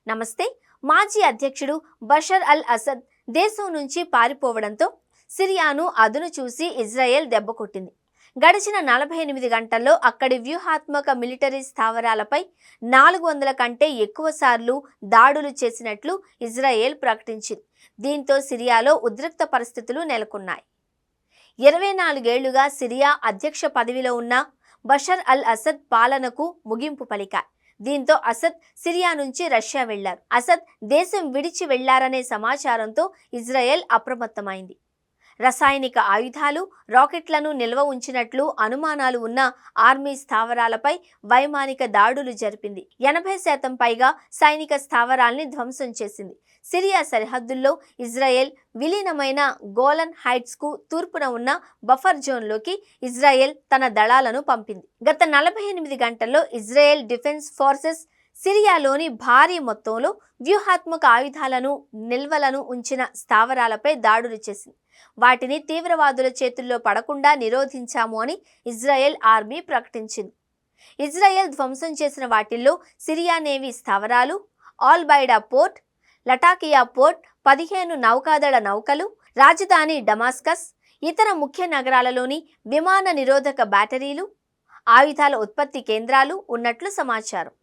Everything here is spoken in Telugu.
నమస్తే. మాజీ అధ్యక్షుడు బషర్ అల్ అసద్ దేశం నుంచి పారిపోవడంతో సిరియాను అదును చూసి ఇజ్రాయెల్ దెబ్బకొట్టింది. గడిచిన 48 గంటల్లో అక్కడి వ్యూహాత్మక మిలిటరీ స్థావరాలపై 400 కంటే ఎక్కువ సార్లు దాడులు చేసినట్లు ఇజ్రాయెల్ ప్రకటించింది. దీంతో సిరియాలో ఉద్రిక్త పరిస్థితులు నెలకొన్నాయి. 24 ఏళ్లుగా సిరియా అధ్యక్ష పదవిలో ఉన్న బషర్ అల్ అసద్ పాలనకు ముగింపు పలికారు. దీంతో అసద్ సిరియా నుంచి రష్యా వెళ్లారు. అసద్ దేశం విడిచి వెళ్లారనే సమాచారంతో ఇజ్రాయెల్ అప్రమత్తమైంది. రసాయనిక ఆయుధాలు, రాకెట్లను నిల్వ ఉంచినట్లు అనుమానాలు ఉన్న ఆర్మీ స్థావరాలపై వైమానిక దాడులు జరిపింది. 80% పైగా సైనిక స్థావరాల్ని ధ్వంసం చేసింది. సిరియా సరిహద్దుల్లో ఇజ్రాయెల్ విలీనమైన గోలన్ హైట్స్ కు తూర్పున ఉన్న బఫర్ జోన్లోకి ఇజ్రాయెల్ తన దళాలను పంపింది. గత 48 గంటల్లో ఇజ్రాయెల్ డిఫెన్స్ ఫోర్సెస్ సిరియాలోని భారీ మొత్తంలో వ్యూహాత్మక ఆయుధాలను, నిల్వలను ఉంచిన స్థావరాలపై దాడులు చేసింది. వాటిని తీవ్రవాదుల చేతుల్లో పడకుండా నిరోధించాము అని ఇజ్రాయెల్ ఆర్మీ ప్రకటించింది. ఇజ్రాయెల్ ధ్వంసం చేసిన వాటిల్లో సిరియా నేవీ స్థావరాలు, all Bayda port, Latakia port, 15 నౌకాదళ నౌకలు, రాజధాని డమాస్కస్, ఇతర ముఖ్య నగరాలలోని విమాన నిరోధక బ్యాటరీలు, ఆయుధాల ఉత్పత్తి కేంద్రాలు ఉన్నట్లు సమాచారం.